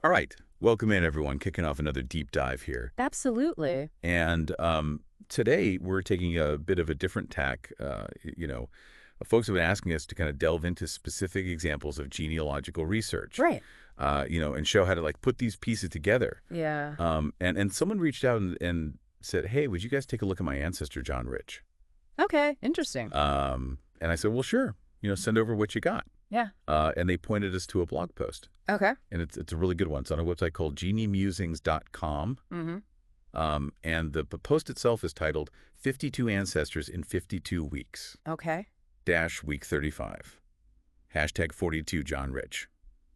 All right. Welcome in, everyone. Kicking off another deep dive here. Absolutely. And today we're taking a bit of a different tack. Folks have been asking us to kind of delve into specific examples of genealogical research, Right. and show how to like put these pieces together. Yeah. And someone reached out and said, "Hey, would you guys take a look at my ancestor, John Rich?" Okay. Interesting. And I said, "Well, sure. Send over what you got." Yeah. And they pointed us to a blog post. Okay. And it's a really good one. It's on a website called Genea-Musings.com. Mm-hmm. And the post itself is titled 52 Ancestors in 52 Weeks, Okay. dash week 35. Hashtag 42 John Rich,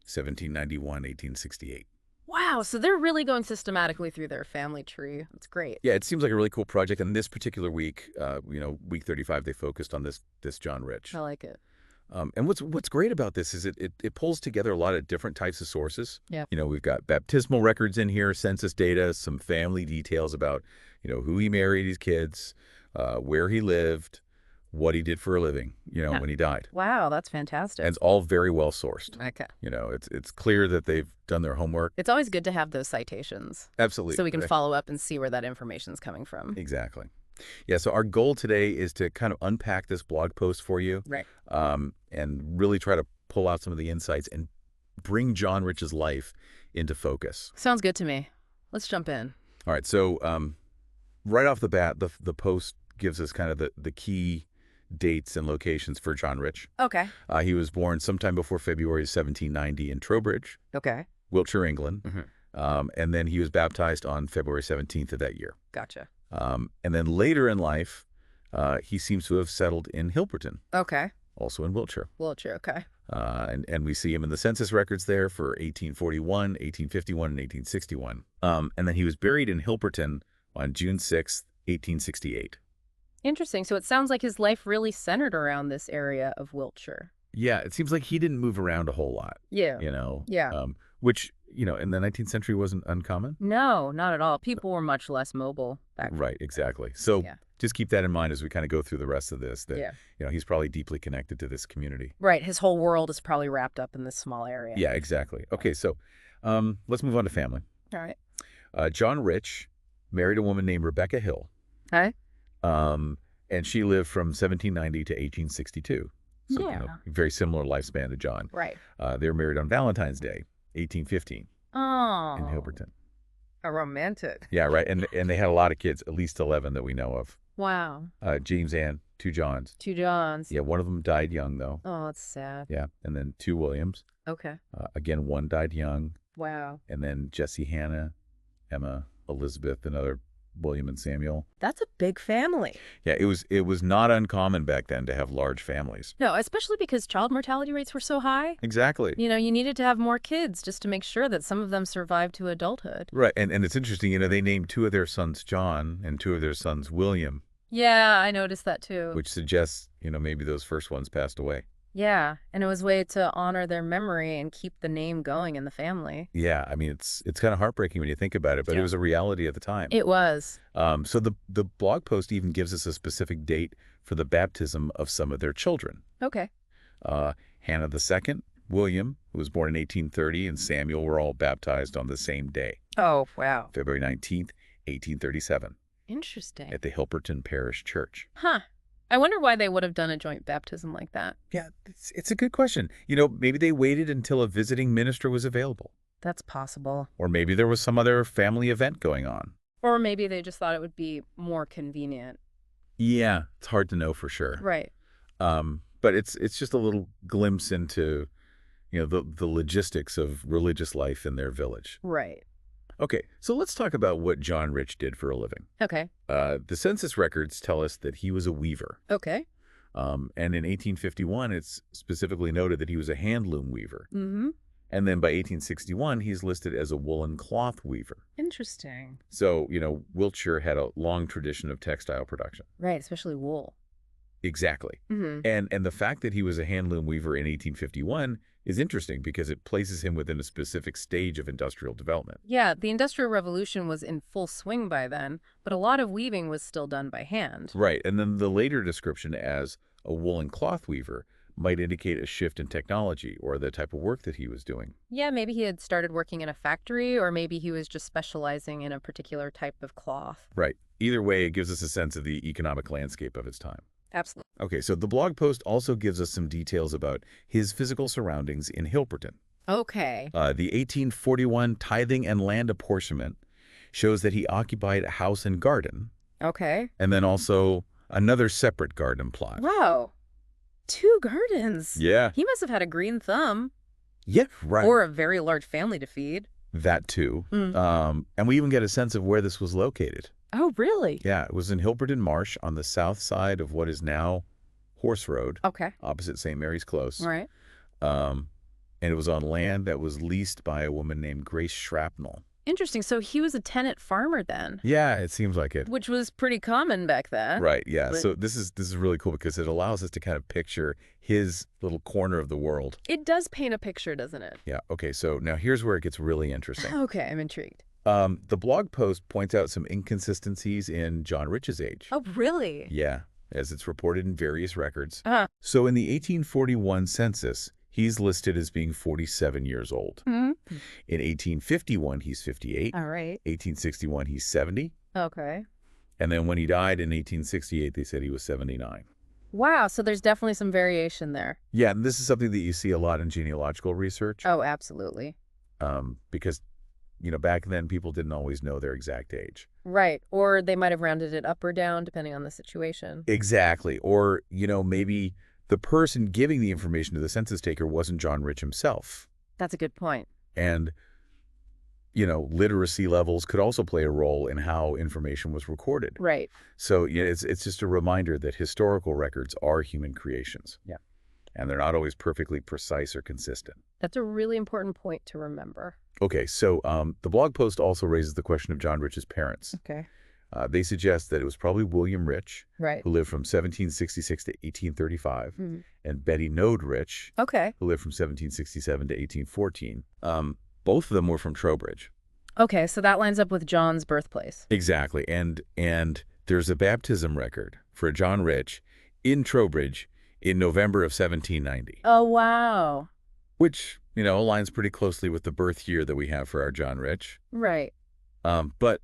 1791, 1868. Wow. So they're really going systematically through their family tree. That's great. Yeah, it seems like a really cool project. And this particular week, week 35, they focused on this John Rich. I like it. And what's great about this is it pulls together a lot of different types of sources. Yeah. We've got baptismal records in here, census data, some family details about, who he married, his kids, where he lived, what he did for a living, Yeah. when he died. Wow. That's And fantastic. it's all very well sourced. Okay. It's clear that they've done their homework. It's always good to have those citations Absolutely. so we can follow up and see where that information's coming from. Exactly. Yeah, so our goal today is to kind of unpack this blog post for you, Right. and really try to pull out some of the insights and bring John Rich's life into focus. Sounds good to me. Let's jump in. All right, so right off the bat, the post gives us kind of the key dates and locations for John Rich. Okay. He was born sometime before February 1790 in Trowbridge, Okay. Wiltshire, England, Mm-hmm. and then he was baptized on February 17th of that year. Gotcha. And then later in life, he seems to have settled in Hilperton, Okay. also in Wiltshire. Wiltshire. Okay. And we see him in the census records there for 1841, 1851, and 1861. And then he was buried in Hilperton on June 6th, 1868. Interesting. So it sounds like his life really centered around this area of Wiltshire. Yeah, it seems like he didn't move around a whole lot, Yeah. Yeah. which, in the 19th century wasn't uncommon. No, not at all. People were much less mobile back then. Right, exactly. So Yeah. just keep that in mind as we kind of go through the rest of this, that, Yeah. he's probably deeply connected to this community. Right. His whole world is probably wrapped up in this small area. Yeah, exactly. Okay, so let's move on to family. All right. John Rich married a woman named Rebecca Hill, Okay. and she lived from 1790 to 1862. So, Yeah. very similar lifespan to John. Right. They were married on Valentine's Day, 1815, Oh. in Hilperton. How romantic. Yeah, right. And they had a lot of kids, at least 11 that we know of. Wow. James and 2 Johns. 2 Johns. Yeah, one of them died young, though. Oh, that's sad. Yeah, and then 2 Williams. Okay. Again, one died young. Wow. And then Jesse, Hannah, Emma, Elizabeth, another William and Samuel. That's a big family. Yeah, it was not uncommon back then to have large families. No, especially because child mortality rates were so high. Exactly. You needed to have more kids just to make sure that some of them survived to adulthood. Right, and it's interesting, they named 2 of their sons John and 2 of their sons William, Yeah, I noticed that too. which suggests, maybe those first ones passed away. Yeah, and it was a way to honor their memory and keep the name going in the family. Yeah, I mean, it's kind of heartbreaking when you think about it, but it Yeah. was a reality at the time. It was. So the blog post even gives us a specific date for the baptism of some of their children. Okay. Hannah II, William, who was born in 1830, and Samuel were all baptized on the same day, Oh, wow. February 19th, 1837, Interesting. at the Hilperton Parish Church. Huh. I wonder why they would have done a joint baptism like that. Yeah, it's a good question. Maybe they waited until a visiting minister was available, That's possible. or maybe there was some other family event going on. Or maybe they just thought it would be more convenient. Yeah, it's hard to know for sure. Right. But it's just a little glimpse into, the logistics of religious life in their village. Right. Okay, so let's talk about what John Rich did for a living. Okay. The census records tell us that he was a weaver. Okay. And in 1851, it's specifically noted that he was a handloom weaver. Mm-hmm. And then by 1861, he's listed as a woolen cloth weaver. Interesting. So, Wiltshire had a long tradition of textile production. Right, especially wool. Exactly. Mm-hmm. And the fact that he was a handloom weaver in 1851 is interesting because it places him within a specific stage of industrial development. Yeah, the Industrial Revolution was in full swing by then, but a lot of weaving was still done by hand. Right. And then the later description as a woolen cloth weaver might indicate a shift in technology or the type of work that he was doing. Yeah, maybe he had started working in a factory, or maybe he was just specializing in a particular type of cloth. Right. Either way, it gives us a sense of the economic landscape of its time. Absolutely. Okay, so the blog post also gives us some details about his physical surroundings in Hilperton. Okay. The 1841 tithing and land apportionment shows that he occupied a house and garden, Okay. and then also another separate garden plot. Wow. 2 gardens. Yeah. He must have had a green thumb. Yeah, right. Or a very large family to feed. That too. Mm. And we even get a sense of where this was located. Oh, really? Yeah, it was in Hilperton Marsh on the south side of what is now Horse Road, Okay. opposite St. Mary's Close. All right. And it was on land that was leased by a woman named Grace Shrapnel. Interesting. So he was a tenant farmer then, Yeah, it seems like it. which was pretty common back then. Right, yeah. But- So this is really cool because it allows us to kind of picture his little corner of the world. It does paint a picture, doesn't it? Yeah, okay, so now here's where it gets really interesting. Okay, I'm intrigued. The blog post points out some inconsistencies in John Rich's age. Oh, really? Yeah, as it's reported in various records. Uh-huh. So in the 1841 census, he's listed as being 47 years old. Mm-hmm. In 1851, he's 58. All right. 1861, he's 70. Okay. And then when he died in 1868, they said he was 79. Wow, so there's definitely some variation there. Yeah, and this is something that you see a lot in genealogical research. Oh, absolutely. Because, back then people didn't always know their exact age. Right. Or they might have rounded it up or down depending on the situation. Exactly. Or, maybe the person giving the information to the census taker wasn't John Rich himself. That's a good point. And, literacy levels could also play a role in how information was recorded. Right. So, it's just a reminder that historical records are human creations. Yeah. And they're not always perfectly precise or consistent. That's a really important point to remember. Okay, so the blog post also raises the question of John Rich's parents. Okay. They suggest that it was probably William Rich, Right. who lived from 1766 to 1835, and Betty Node Rich, Okay. who lived from 1767 to 1814. Both of them were from Trowbridge. Okay, so that lines up with John's birthplace. Exactly, and there's a baptism record for John Rich in Trowbridge in November of 1790. Oh, wow. Which, aligns pretty closely with the birth year that we have for our John Rich. Right. But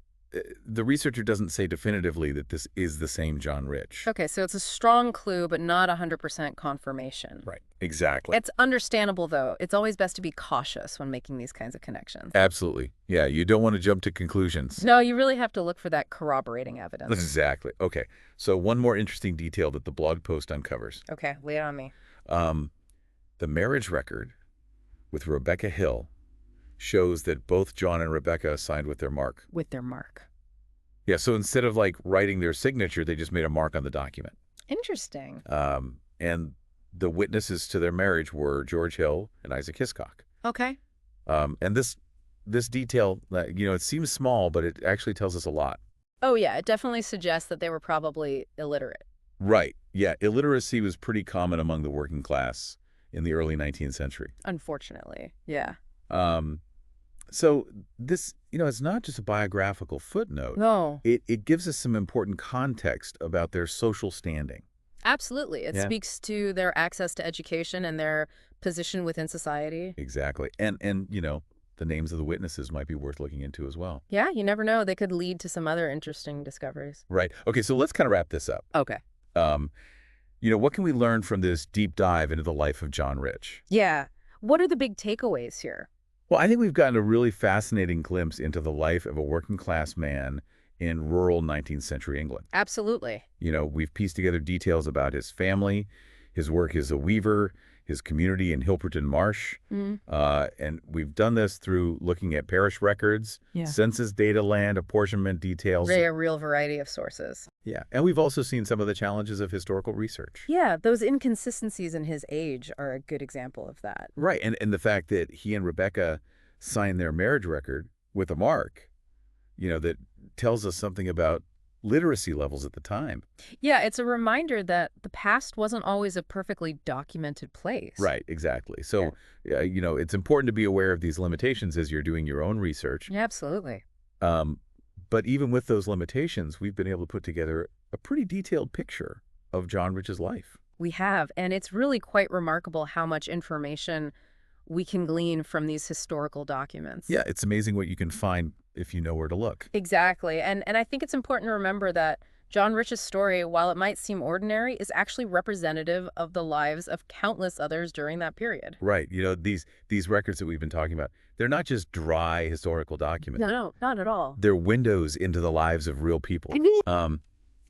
the researcher doesn't say definitively that this is the same John Rich. Okay, so it's a strong clue, but not 100% confirmation. Right, exactly. It's understandable, though. It's always best to be cautious when making these kinds of connections. Absolutely. Yeah, you don't want to jump to conclusions. No, you really have to look for that corroborating evidence. Exactly. Okay, so one more interesting detail that the blog post uncovers. Okay, lay it on me. The marriage record with Rebecca Hill shows that both John and Rebecca signed with their mark. With their mark. Yeah, so instead of writing their signature, they just made a mark on the document. Interesting. And the witnesses to their marriage were George Hill and Isaac Hiscock. Okay. And this detail, it seems small, but it actually tells us a lot. Oh, yeah, it definitely suggests that they were probably illiterate. Right. Yeah, illiteracy was pretty common among the working class in the early 19th century. Unfortunately. Yeah. So this, it's not just a biographical footnote. No. It gives us some important context about their social standing. Absolutely. It Yeah. speaks to their access to education and their position within society. Exactly. And the names of the witnesses might be worth looking into as well. Yeah, you never know. They could lead to some other interesting discoveries. Right. Okay, so let's kind of wrap this up. Okay. What can we learn from this deep dive into the life of John Rich? Yeah. What are the big takeaways here? Well, I think we've gotten a really fascinating glimpse into the life of a working class man in rural 19th century England. Absolutely. We've pieced together details about his family, his work as a weaver, his community in Hilperton Marsh. And we've done this through looking at parish records, census data, land apportionment details. A real variety of sources. Yeah. And we've also seen some of the challenges of historical research. Yeah, those inconsistencies in his age are a good example of that. Right. And the fact that he and Rebecca signed their marriage record with a mark, that tells us something about literacy levels at the time. Yeah, it's a reminder that the past wasn't always a perfectly documented place. Right, exactly. So, it's important to be aware of these limitations as you're doing your own research. Yeah, absolutely. But even with those limitations, we've been able to put together a pretty detailed picture of John Rich's life. We have, and it's really quite remarkable how much information we can glean from these historical documents. Yeah, it's amazing what you can find if you know where to look. Exactly. And I think it's important to remember that John Rich's story, while it might seem ordinary, is actually representative of the lives of countless others during that period. Right. These records that we've been talking about, they're not just dry historical documents. No, not at all. They're windows into the lives of real people.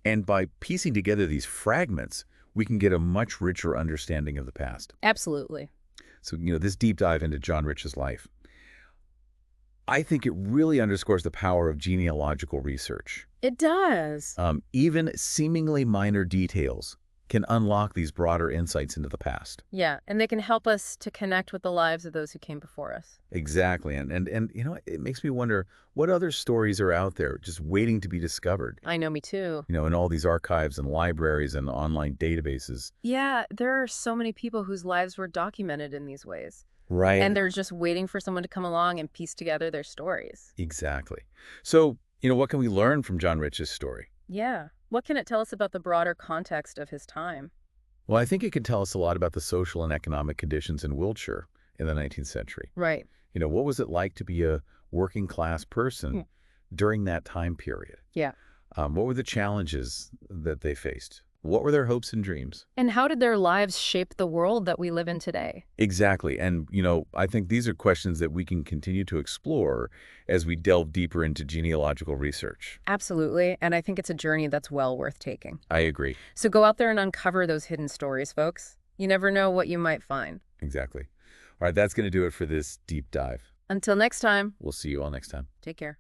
And by piecing together these fragments, we can get a much richer understanding of the past. Absolutely. So, this deep dive into John Rich's life, I think it really underscores the power of genealogical research. It does. Even seemingly minor details can unlock these broader insights into the past. Yeah, and they can help us to connect with the lives of those who came before us. Exactly. And it makes me wonder what other stories are out there just waiting to be discovered. I know, me too. In all these archives and libraries and online databases. Yeah, there are so many people whose lives were documented in these ways. Right. And they're just waiting for someone to come along and piece together their stories. Exactly. So, what can we learn from John Rich's story? Yeah. What can it tell us about the broader context of his time? Well, I think it can tell us a lot about the social and economic conditions in Wiltshire in the 19th century. Right. What was it like to be a working class person during that time period? Yeah. What were the challenges that they faced? What were their hopes and dreams? And how did their lives shape the world that we live in today? Exactly. And, I think these are questions that we can continue to explore as we delve deeper into genealogical research. Absolutely. And I think it's a journey that's well worth taking. I agree. So go out there and uncover those hidden stories, folks. You never know what you might find. Exactly. All right, that's going to do it for this deep dive. Until next time. We'll see you all next time. Take care.